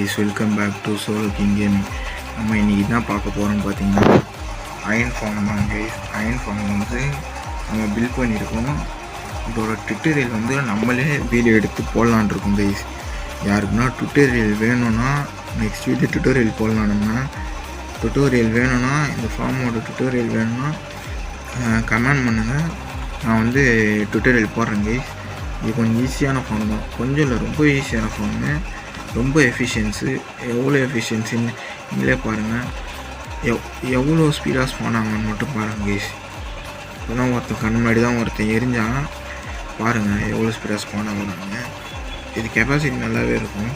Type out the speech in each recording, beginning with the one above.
Guys, welcome back to solo king gaming. நம்ம இன்றைக்கி என்ன பார்க்க போகிறோம்னு பார்த்தீங்கன்னா அயன் ஃபார்ம் தான் கைஸ். அயன் ஃபார்ம் வந்து நம்ம பில்ட் பண்ணியிருக்கோம். இதோட ட்யூட்டோரியல் வந்து நம்மளே வீடியோ எடுத்து போடலான் இருக்கோம் கைஸ். யாருக்குன்னா ட்யூட்டோரியல் வேணும்னா நெக்ஸ்ட் வீடியோ ட்யூட்டோரியல் போடலாம். நம்ம ட்யூட்டோரியல் வேணும்னா இந்த ஃபார்மோட ட்யூட்டோரியல் வேணும்னா கமெண்ட் பண்ணுங்கள். நான் வந்து ட்யூட்டோரியல் போடுறேன் கைஸ். இது கொஞ்சம் ஈஸியான ஃபார்ம் தான், கொஞ்சம் இல்லை ரொம்ப ஈஸியான ஃபார்மு, ரொம்ப எஃபிஷியன்ஸு. எவ்வளோ எஃபிஷியன்சின்னு நீங்களே பாருங்கள். எவ்வளோ ஸ்பீடாக ஸ்பான் ஆகணும்னு மட்டும் பாருங்கள் கைஸ். இப்போதான் ஒருத்தன் முன்னாடி தான் ஒருத்தன் எரிஞ்சான் பாருங்கள் எவ்வளோ ஸ்பீடாக ஸ்பான் ஆகுறாங்க. இது கெப்பாசிட்டி நல்லாவே இருக்கும்,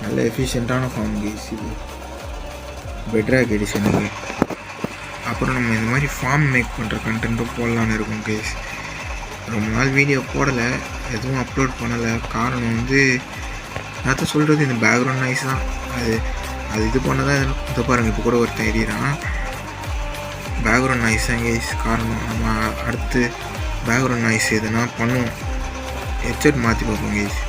நல்ல எஃபிஷியண்ட்டான ஃபார்ம் கைஸ். இது பெட்ராக் எடிஷனுக்கு அப்புறம் நம்ம இந்த மாதிரி ஃபார்ம் மேக் பண்ணுற கண்டென்ட்டும் போடலான்னு இருக்கோம் கைஸ். ரொம்ப நாள் வீடியோ போடலை, எதுவும் அப்லோட் பண்ணலை. காரணம் வந்து நான் சொல்கிறது இந்த பேக்ரவுண்ட் நாய்ஸ் தான். அது இது பண்ணதான் இதை பாருங்கள். இப்போ கூட ஒருத்தன் எறிகிறான், பேக்ரவுண்ட் நாய்ஸ் தான் கைஸ் காரணம். நம்ம அடுத்து பேக்ரவுண்ட் நாய்ஸ் எதுனா பண்ணுவோம், ஹெட்செட் மாற்றி பார்ப்போம் கைஸ்.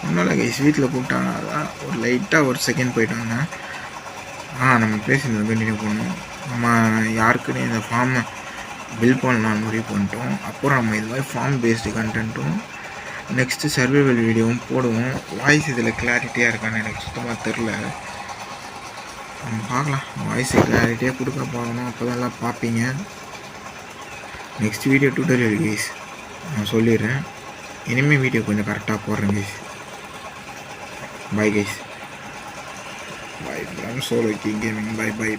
ஒன்றும் இல்லை கைஸ், வீட்டில் கூப்பிட்டாங்க, அதான் ஒரு லைட்டாக ஒரு செகண்ட் போயிட்டாங்க. நம்ம பேசினது கண்டினியூ பண்ணோம். நம்ம யாருக்குன்னு இந்த ஃபார்மை பில்ட் பண்ணலான்னு முடிவு பண்ணிட்டோம். அப்புறம் நம்ம இது மாதிரி ஃபார்ம் பேஸ்டு கண்டென்ட்டும் நெக்ஸ்ட்டு சர்வைவல் வீடியோவும் போடுவோம். வாய்ஸ் இதில் கிளாரிட்டியாக இருக்கான்னு எனக்கு சுத்தமாக தெரில. நம்ம பார்க்கலாம், வாய்ஸ் கிளாரிட்டியாக கொடுக்க பார்க்கணும், அப்போ தான் எல்லாம் பார்ப்பீங்க. நெக்ஸ்ட் வீடியோ ட்யூட்டோரியல் கைஸ் நான் சொல்லிடுறேன். இனிமேல் வீடியோ கொஞ்சம் கரெக்டாக போடுறேன் guys. Bye guys. Bye from Solo King Gaming. Bye.